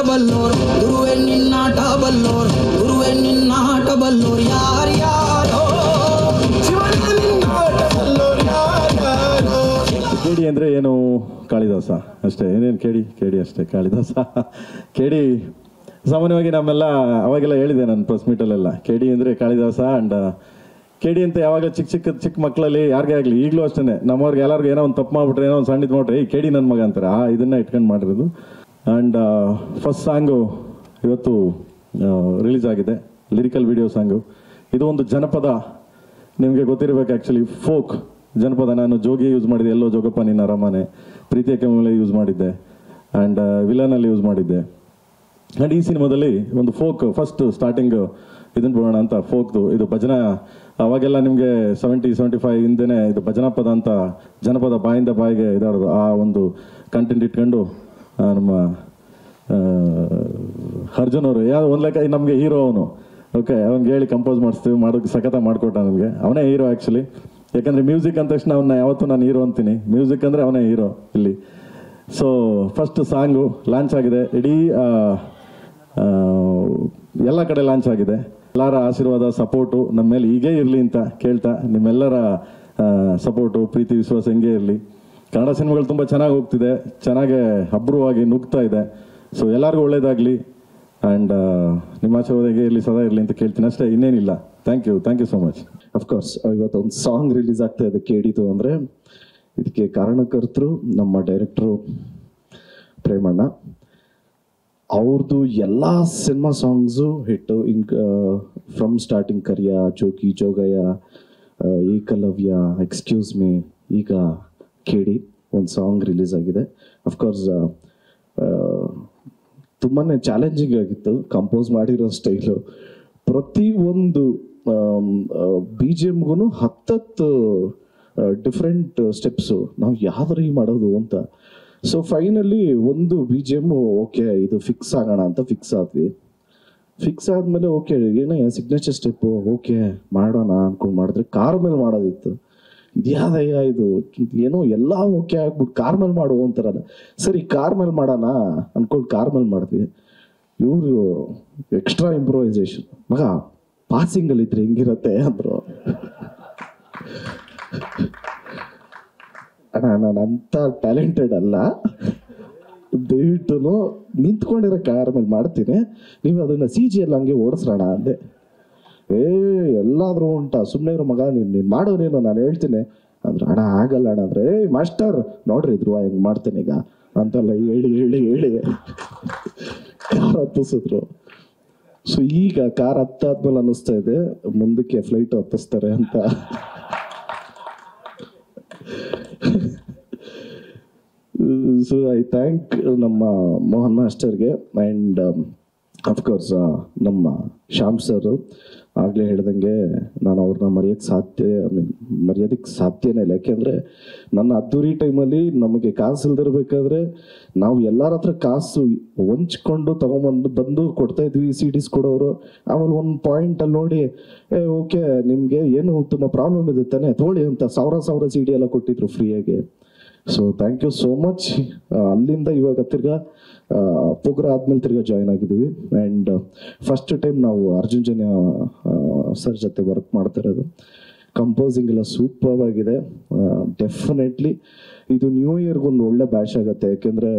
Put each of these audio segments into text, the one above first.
ಬಲ್ಲೋರ್ ಗುರುವೆ ನಿನ್ನಾಟ ಬಲ್ಲೋರ್ ಗುರುವೆ ನಿನ್ನಾಟ ಬಲ್ಲೋರ್ ಯಾರ್ಯಾರೋ ಶಿವನ ನಿನ್ನಾಟ ಬಲ್ಲೋರ್ ಯಾರ್ಯಾರೋ. ಕೇಡಿ ಅಂದರೆ ಏನು ಕಾಳಿದಾಸ ಅಷ್ಟೇ, ಏನೇನು ಕೇಡಿ ಅಷ್ಟೇ ಕಾಳಿದಾಸ. ಕೇಡಿ ಸಾಮಾನ್ಯವಾಗಿ ನಮ್ಮೆಲ್ಲ ಅವಾಗೆಲ್ಲ ಹೇಳಿದೆ ನಾನು ಪ್ರೆಸ್ ಮೀಟಲ್ಲೆಲ್ಲ, ಕೇಡಿ ಅಂದರೆ ಕಾಳಿದಾಸ. ಆ್ಯಂಡ್ ಕೇಡಿ ಅಂತ ಯಾವಾಗ ಚಿಕ್ಕ ಮಕ್ಕಳಲ್ಲಿ ಯಾರಿಗೇ ಆಗಲಿ ಈಗಲೂ ಅಷ್ಟೇ ನಮ್ಮವ್ರಿಗೆ ಎಲ್ಲರಿಗೂ ಏನೋ ಒಂದು ತಪ್ಪು ಮಾಡಿಬಿಟ್ರೆ ಏನೋ ಒಂದು ಸಣ್ಣ ಇದು ಮಾಡಿದ್ರೆ ಈ ಕೇಡಿ ನನ್ನ ಮಗ ಅಂತಾರೆ. ಇದನ್ನು ಇಟ್ಕೊಂಡು ಮಾಡಿರೋದು. ಆ್ಯಂಡ್ ಫಸ್ಟ್ ಸಾಂಗು ಇವತ್ತು ರಿಲೀಸ್ ಆಗಿದೆ, ಲಿರಿಕಲ್ ವಿಡಿಯೋ ಸಾಂಗು. ಇದು ಒಂದು ಜನಪದ, ನಿಮಗೆ ಗೊತ್ತಿರಬೇಕು ಆ್ಯಕ್ಚುಲಿ, ಫೋಕ್ ಜನಪದ. ನಾನು ಜೋಗಿ ಯೂಸ್ ಮಾಡಿದ್ದೆ, ಎಲ್ಲೋ ಜೋಗಪ್ಪ ನಿನ್ನ ಅರಮನೆ, ಪ್ರೀತಿಯ ಕೆಮ್ಮಲೆ ಯೂಸ್ ಮಾಡಿದ್ದೆ, ಆ್ಯಂಡ್ ವಿಲನಲ್ಲಿ ಯೂಸ್ ಮಾಡಿದ್ದೆ. ಆ್ಯಂಡ್ ಈ ಸಿನಿಮಾದಲ್ಲಿ ಒಂದು ಫೋಕ್ ಫಸ್ಟ್ ಸ್ಟಾರ್ಟಿಂಗ್ ಇದನ್ನು ಬಿಡೋಣ ಅಂತ ಫೋಕ್ದು. ಇದು ಭಜನಾ, ಅವಾಗೆಲ್ಲ ನಿಮಗೆ 70-75 ಹಿಂದೆನೇ ಇದು ಭಜನಾ ಪದ ಅಂತ ಜನಪದ ಬಾಯಿಂದ ಬಾಯಿಗೆ ಇದಾಡೋದು. ಆ ಒಂದು ಕಂಟೆಂಟ್ ಇಟ್ಕೊಂಡು ನಮ್ಮ ಅರ್ಜುನ್ ಅವರು ಯಾವ ಒಂದು ಲೆಕ್ಕ ನಮಗೆ ಹೀರೋ ಅವನು. ಓಕೆ, ಅವ್ನಿಗೆ ಹೇಳಿ ಕಂಪೋಸ್ ಮಾಡಿಸ್ತೀವಿ, ಮಾಡೋಕ್ಕೆ ಸಖತ ಮಾಡಿಕೊಟ್ಟ ನಮಗೆ. ಅವನೇ ಹೀರೋ ಆ್ಯಕ್ಚುಲಿ. ಯಾಕಂದರೆ ಮ್ಯೂಸಿಕ್ ಅಂದ ತಕ್ಷಣ ಅವನ್ನ ಯಾವತ್ತೂ ನಾನು ಹೀರೋ ಅಂತೀನಿ, ಮ್ಯೂಸಿಕ್ ಅಂದರೆ ಅವನೇ ಹೀರೋ ಇಲ್ಲಿ. ಸೊ ಫಸ್ಟ್ ಸಾಂಗು ಲಾಂಚ್ ಆಗಿದೆ, ಇಡೀ ಎಲ್ಲ ಕಡೆ ಲಾಂಚ್ ಆಗಿದೆ. ಎಲ್ಲರ ಆಶೀರ್ವಾದ ಸಪೋರ್ಟು ನಮ್ಮ ಮೇಲೆ ಹೀಗೇ ಇರಲಿ ಅಂತ ಕೇಳ್ತಾ, ನಿಮ್ಮೆಲ್ಲರ ಸಪೋರ್ಟು ಪ್ರೀತಿ ವಿಶ್ವಾಸ ಹೆಂಗೆ ಇರಲಿ. ಕನ್ನಡ ಸಿನಿಮಾಗಳು ತುಂಬ ಚೆನ್ನಾಗಿ ಹೋಗ್ತಿದೆ, ಚೆನ್ನಾಗೆ ಅಬ್ರವಾಗಿ ನುಗ್ತಾ ಇದೆ. ಸೊ ಎಲ್ಲರಿಗೂ ಒಳ್ಳೇದಾಗಲಿ ಆ್ಯಂಡ್ ನಿಮ್ಮ ಆಶೀರ್ವಾದ ಹೇಗೆ ಇರಲಿ, ಸದಾ ಇರಲಿ ಅಂತ ಕೇಳ್ತೀನಿ ಅಷ್ಟೇ, ಇನ್ನೇನಿಲ್ಲ. Thank you so much. Of course ಇವತ್ತೊಂದು ಸಾಂಗ್ ರಿಲೀಸ್ ಆಗ್ತಾ ಇದೆ ಕೇಡಿತು ಅಂದರೆ, ಇದಕ್ಕೆ ಕಾರಣಕರ್ತರು ನಮ್ಮ ಡೈರೆಕ್ಟ್ರು ಪ್ರೇಮಣ್ಣ. ಅವ್ರದ್ದು ಎಲ್ಲ cinema songs hit. From starting Kariya, ಚೋಕಿ, ಜೋಗಯ್ಯ, ಏಕಲವ್ಯ, ಎಕ್ಸ್ಕ್ಯೂಸ್ ಮೀ, ಈಗ ಕೇಡಿ ಒಂದು ಸಾಂಗ್ ರಿಲೀಸ್ ಆಗಿದೆ. ಅಫ್ಕೋರ್ಸ್ ತುಂಬಾ ಚಾಲೆಂಜಿಂಗ್ ಆಗಿತ್ತು ಕಂಪೋಸ್ ಮಾಡಿರೋ ಸ್ಟೈಲು. ಪ್ರತಿಯೊಂದು ಬಿ ಜಿ ಎಮ್ಗೂ 10 ಡಿಫ್ರೆಂಟ್ ಸ್ಟೆಪ್ಸು, ನಾವು ಯಾವ್ದು ಮಾಡೋದು ಅಂತ. ಸೊ ಫೈನಲಿ ಒಂದು ಬಿ ಜಿ ಎಮ್ ಓಕೆ ಇದು ಫಿಕ್ಸ್ ಆಗೋಣ ಅಂತ ಫಿಕ್ಸ್ ಆದ್ವಿ. ಫಿಕ್ಸ್ ಆದಮೇಲೆ ಓಕೆ ಏನೇ ಸಿಗ್ನೇಚರ್ ಸ್ಟೆಪ್ಪು ಓಕೆ ಮಾಡೋಣ ಅಂದ್ಕೊಂಡು ಮಾಡಿದ್ರೆ ಕಾರ್ ಮೇಲೆ ಮಾಡೋದಿತ್ತು. ಇದ್ಯಾದಯ್ಯ ಇದು ಏನೋ ಎಲ್ಲ ಓಕೆ ಆಗ್ಬಿಟ್ಟು ಕಾರ್ ಮೇಲೆ ಮಾಡು ಅಂತಾರಲ್ಲ, ಸರಿ ಕಾರ್ ಮೇಲೆ ಮಾಡೋಣ ಅಂದ್ಕೊಂಡು ಕಾರ್ ಮೇಲೆ ಮಾಡಿದ್ವಿ. ಇವರು ಎಕ್ಸ್ಟ್ರಾ ಇಂಪ್ರೂವೈಸೇಷನ್, ಮಗ ಪಾಸಿಂಗಲ್ಲಿ ಇದ್ರೆ ಹೆಂಗಿರತ್ತೆ ಅಂದರು. ಅಣ್ಣ ನಾನು ಅಂಥ ಟ್ಯಾಲೆಂಟೆಡ್ ಅಲ್ಲ, ದಯವಿಟ್ಟು ನಿಂತ್ಕೊಂಡಿರೋ ಕಾರ್ ಮೇಲೆ ಮಾಡ್ತೀನಿ, ನೀವು ಅದನ್ನು CG ಎಲ್ಲ ಹಂಗೆ ಓಡಿಸ್ರೋಣ ಅಂದೆ. ಎಲ್ಲಾದ್ರೂ ಉಂಟಾ, ಸುಮ್ಮನೆ ಇರೋ ಮಗ ನೀನು ಮಾಡೋನೇನು ನಾನು ಹೇಳ್ತೀನಿ ಅಂದ್ರೆ, ಅಣ್ಣ ಆಗಲ್ಲ ಅಣ್ಣ ಅಂದರೆ, ಮಾಸ್ಟರ್ ನೋಡ್ರಿ ಇದ್ರು ಹೆಂಗೆ ಮಾಡ್ತೇನೆ ಈಗ ಅಂತೆಲ್ಲ ಹೇಳಿ ಕಾರ್ ಹತ್ತಿಸಿದ್ರು. ಸೊ ಈಗ ಕಾರ್ ಹತ್ತಾದ್ಮೇಲೆ ಅನ್ನಿಸ್ತಾ ಇದೆ ಮುಂದಕ್ಕೆ ಫ್ಲೈಟ್ ಹತ್ತಿಸ್ತಾರೆ ಅಂತ. ಸೊ ಐ ಥ್ಯಾಂಕ್ ನಮ್ಮ ಮೋಹನ್ ಮಾಸ್ಟರ್ಗೆ ಆ್ಯಂಡ್ ಅಫ್ಕೋರ್ಸ್ ನಮ್ಮ ಶ್ಯಾಮ್ ಸರ್. ಆಗಲೇ ಹೇಳ್ದಂಗೆ ನಾನು ಅವ್ರನ್ನ ಮರೆಯೋದಕ್ಕೆ ಸಾಧ್ಯನೇ ಇಲ್ಲ. ಯಾಕೆಂದರೆ ನನ್ನ ಅದ್ದೂರಿ ಟೈಮಲ್ಲಿ ನಮಗೆ ಕಾಸು ಇಲ್ದಿರ್ಬೇಕಾದ್ರೆ ನಾವು ಎಲ್ಲರ ಹತ್ರ ಕಾಸು ಹೊಂಚ್ಕೊಂಡು ಬಂದು ಕೊಡ್ತಾಯಿದ್ವಿ, CDs ಕೊಡೋರು. ಆಮೇಲೆ ಒಂದು ಪಾಯಿಂಟಲ್ಲಿ ನೋಡಿ ಓಕೆ ನಿಮಗೆ ಏನು ತುಂಬ ಪ್ರಾಬ್ಲಮ್ ಇದೆ ತಾನೆ ತೊಗೊಳ್ಳಿ ಅಂತ 1000 CD ಎಲ್ಲ ಕೊಟ್ಟಿದ್ರು ಫ್ರೀಯಾಗಿ. So thank you so much. ಅಲ್ಲಿಂದ ಇವಾಗ ತಿರ್ಗಾ ಪೋಗ್ರ ಆದ್ಮೇಲೆ ತಿರ್ಗಾ ಜಾಯ್ನ್ ಆಗಿದ್ದೀವಿ. ಆ್ಯಂಡ್ ಫಸ್ಟ್ ಟೈಮ್ ನಾವು ಅರ್ಜುನ್ ಜನ್ಯ ಸರ್ ಜೊತೆ ವರ್ಕ್ ಮಾಡ್ತಾ ಇರೋದು. ಕಂಪೋಸಿಂಗ್ ಎಲ್ಲ ಸೂಪರ್ ಆಗಿದೆ. ಡೆಫಿನೆಟ್ಲಿ ಇದು ನ್ಯೂ ಇಯರ್ಗೊಂದು ಒಳ್ಳೆ ಬ್ಯಾಶ್ ಆಗುತ್ತೆ, ಯಾಕೆಂದರೆ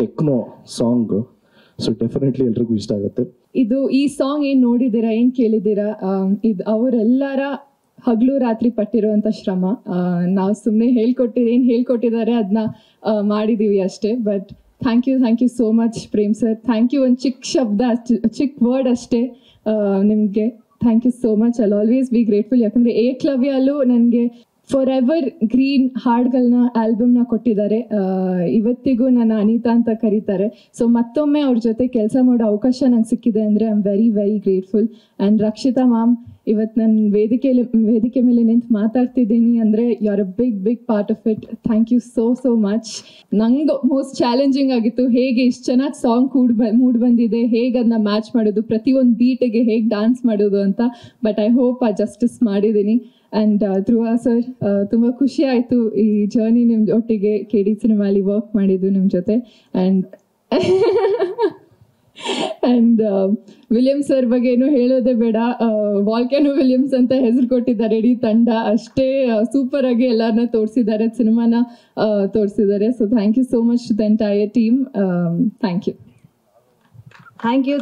ಟೆಕ್ನೋ ಸಾಂಗ್. ಸೊ ಡೆಫಿನೆಟ್ಲಿ ಎಲ್ರಿಗೂ ಇಷ್ಟ ಆಗುತ್ತೆ. ಈ ಸಾಂಗ್ ಏನು ನೋಡಿದ್ದೀರಾ, ಏನು ಕೇಳಿದ್ದೀರಾ, ಇದು ಅವರೆಲ್ಲರ ಹಗಲು ರಾತ್ರಿ ಪಟ್ಟಿರುವಂಥ ಶ್ರಮ. ನಾವು ಸುಮ್ಮನೆ ಏನು ಹೇಳ್ಕೊಟ್ಟಿದ್ದಾರೆ ಅದನ್ನ ಮಾಡಿದ್ದೀವಿ ಅಷ್ಟೇ. But thank you so much Prem sir. Thank you. ಒಂದು ಚಿಕ್ಕ ಶಬ್ದ, ಚಿಕ್ಕ ವರ್ಡ್ ಅಷ್ಟೇ ನಿಮಗೆ. Thank you so much. I'll always be grateful. ಯಾಕಂದರೆ ಏಕಲವ್ಯಲ್ಲೂ ನನಗೆ ಫಾರ್ ಎವರ್ ಗ್ರೀನ್ ಹಾಡುಗಳನ್ನ ಆಲ್ಬಮ್ನ ಕೊಟ್ಟಿದ್ದಾರೆ. ಇವತ್ತಿಗೂ ನನ್ನ ಅನಿತಾ ಅಂತ ಕರೀತಾರೆ. ಸೊ ಮತ್ತೊಮ್ಮೆ ಅವ್ರ ಜೊತೆ ಕೆಲಸ ಮಾಡೋ ಅವಕಾಶ ನಂಗೆ ಸಿಕ್ಕಿದೆ ಅಂದರೆ I am very very grateful. And Rakshita ma'am, ಇವತ್ತು ನಾನು ವೇದಿಕೆ ಮೇಲೆ ನಿಂತು ಮಾತಾಡ್ತಿದ್ದೀನಿ ಅಂದರೆ you are a big part of it. Thank you so much. ನಂಗೆ ಮೋಸ್ಟ್ ಚಾಲೆಂಜಿಂಗ್ ಆಗಿತ್ತು ಹೇಗೆ ಇಷ್ಟು ಚೆನ್ನಾಗಿ ಸಾಂಗ್ ಮೂಡ್ ಬಂದಿದೆ, ಹೇಗೆ ಅದನ್ನ ಮ್ಯಾಚ್ ಮಾಡೋದು, ಪ್ರತಿಯೊಂದು ಬೀಟಿಗೆ ಹೇಗೆ ಡ್ಯಾನ್ಸ್ ಮಾಡೋದು ಅಂತ. ಬಟ್ ಐ ಹೋಪ್ ಆ ಜಸ್ಟಿಸ್ ಮಾಡಿದ್ದೀನಿ. ಆ್ಯಂಡ್ ಧ್ರುವ ಸರ್, ತುಂಬ ಖುಷಿ ಆಯಿತು ಈ ಜರ್ನಿ ನಿಮ್ಮ ಒಟ್ಟಿಗೆ KD ಸಿನಿಮಾಲಿ ವರ್ಕ್ ಮಾಡಿದ್ದು ನಿಮ್ಮ ಜೊತೆ. ಆ್ಯಂಡ್ ಆ್ಯಂಡ್ ವಿಲಿಯಮ್ಸ್ ಸರ್ ಬಗ್ಗೆ ಏನು ಹೇಳೋದೇ ಬೇಡ, ವಾಲ್ಕ್ಯಾನೋ ವಿಲಿಯಮ್ಸ್ ಅಂತ ಹೆಸರು ಕೊಟ್ಟಿದ್ದಾರೆ ಇಡೀ ತಂಡ. ಅಷ್ಟೇ ಸೂಪರಾಗಿ ಎಲ್ಲರನ್ನ ತೋರಿಸಿದ್ದಾರೆ, ಸಿನಿಮಾನ ತೋರಿಸಿದ್ದಾರೆ. So thank you so much the entire team. Thank you. Thank you.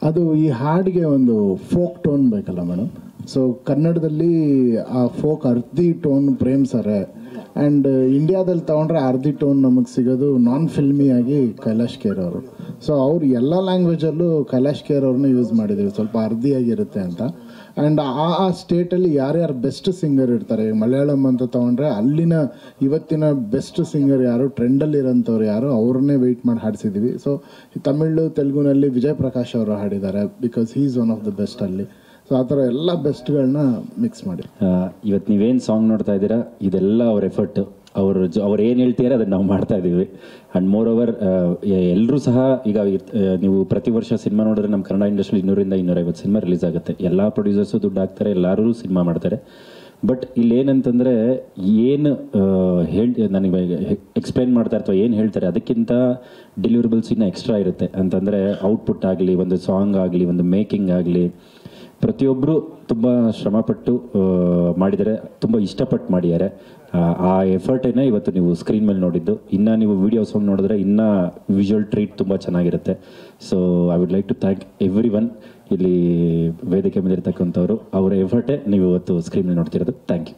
ಅದು ಈ ಹಾಡಿಗೆ ಒಂದು ಫೋಕ್ ಟೋನ್ ಬೇಕಲ್ಲ ಮೇಡಮ್. ಸೊ ಕನ್ನಡದಲ್ಲಿ ಆ ಫೋಕ್ ಅರ್ಧಿ ಟೋನ್ ಪ್ರೇಮ್ ಸರೇ, ಆ್ಯಂಡ್ ಇಂಡಿಯಾದಲ್ಲಿ ತೊಗೊಂಡ್ರೆ ಅರ್ಧಿ ಟೋನ್ ನಮಗೆ ಸಿಗೋದು ನಾನ್ ಫಿಲ್ಮಿಯಾಗಿ ಕೈಲಾಶ್ ಖೇರ್ ಅವರು. ಸೊ ಅವ್ರು ಎಲ್ಲ ಲ್ಯಾಂಗ್ವೇಜಲ್ಲೂ ಕೈಲಾಶ್ ಖೇರ್ ಅವ್ರನ್ನ ಯೂಸ್ ಮಾಡಿದ್ದೀವಿ, ಸ್ವಲ್ಪ ಅರ್ಧಿಯಾಗಿರುತ್ತೆ ಅಂತ. ಆ್ಯಂಡ್ ಆ ಸ್ಟೇಟಲ್ಲಿ ಯಾರ್ಯಾರು ಬೆಸ್ಟ್ ಸಿಂಗರ್ ಇರ್ತಾರೆ, ಮಲಯಾಳಂ ಅಂತ ತೊಗೊಂಡ್ರೆ ಅಲ್ಲಿನ ಇವತ್ತಿನ ಬೆಸ್ಟ್ ಸಿಂಗರ್ ಯಾರು, ಟ್ರೆಂಡಲ್ಲಿರೋಂಥವ್ರು ಯಾರು, ಅವ್ರನ್ನೇ ವೆಯ್ಟ್ ಮಾಡಿ ಹಾಡಿಸಿದ್ದೀವಿ. ಸೊ ತಮಿಳು ತೆಲುಗುನಲ್ಲಿ ವಿಜಯ್ ಪ್ರಕಾಶ್ ಅವರು ಹಾಡಿದ್ದಾರೆ, because he is one of the best ಅಲ್ಲಿ. ಸೊ ಆ ಥರ ಎಲ್ಲ ಬೆಸ್ಟ್ಗಳನ್ನ ಮಿಕ್ಸ್ ಮಾಡಿ ಇವತ್ತು ನೀವೇನು ಸಾಂಗ್ ನೋಡ್ತಾ ಇದ್ದೀರಾ ಇದೆಲ್ಲ ಅವ್ರ ಎಫರ್ಟ್. ಅವ್ರು ಏನು ಹೇಳ್ತೀರಾ ಅದನ್ನು ನಾವು ಮಾಡ್ತಾ ಇದ್ದೀವಿ. ಆ್ಯಂಡ್ ಮೋರ್ ಓವರ್ ಎಲ್ಲರೂ ಸಹ ಈಗ ನೀವು ಪ್ರತಿ ವರ್ಷ ಸಿನಿಮಾ ನೋಡಿದ್ರೆ ನಮ್ಮ ಕನ್ನಡ ಇಂಡಸ್ಟ್ರಿ 200-250 ಸಿನಿಮಾ ರಿಲೀಸ್ ಆಗುತ್ತೆ. ಎಲ್ಲ ಪ್ರೊಡ್ಯೂಸರ್ಸು ದುಡ್ಡು ಹಾಕ್ತಾರೆ, ಎಲ್ಲರೂ ಸಿನಿಮಾ ಮಾಡ್ತಾರೆ. ಬಟ್ ಇಲ್ಲೇನಂತಂದರೆ ಏನು ನನಗೆ ಎಕ್ಸ್ಪ್ಲೈನ್ ಮಾಡ್ತಾ ಇರ್ತವೆ ಏನು ಹೇಳ್ತಾರೆ ಅದಕ್ಕಿಂತ ಡೆಲಿವರಬಲ್ಸ್ ಇನ್ನೂ ಎಕ್ಸ್ಟ್ರಾ ಇರುತ್ತೆ. ಅಂತಂದರೆ ಔಟ್ಪುಟ್ ಆಗಲಿ, ಒಂದು ಸಾಂಗ್ ಆಗಲಿ, ಒಂದು ಮೇಕಿಂಗ್ ಆಗಲಿ, ಪ್ರತಿಯೊಬ್ಬರು ತುಂಬ ಶ್ರಮಪಟ್ಟು ಮಾಡಿದ್ದಾರೆ, ತುಂಬ ಇಷ್ಟಪಟ್ಟು ಮಾಡಿದ್ದಾರೆ. ಆ ಎಫರ್ಟೇನೆ ಇವತ್ತು ನೀವು ಸ್ಕ್ರೀನ್ ಮೇಲೆ ನೋಡಿದ್ದು. ಇನ್ನು ನೀವು ವೀಡಿಯೋ ಸಾಂಗ್ ನೋಡಿದ್ರೆ ಇನ್ನೂ ವಿಜುವಲ್ ಟ್ರೀಟ್ ತುಂಬ ಚೆನ್ನಾಗಿರುತ್ತೆ. So I would like to thank everyone. ಇಲ್ಲಿ ವೇದಿಕೆ ಮೇಲೆ ಇರ್ತಕ್ಕಂಥವ್ರು, ಅವರ ಎಫರ್ಟೇ ನೀವು ಇವತ್ತು ಸ್ಕ್ರೀನ್ ಮೇಲೆ ನೋಡ್ತಿರೋದು. Thank you.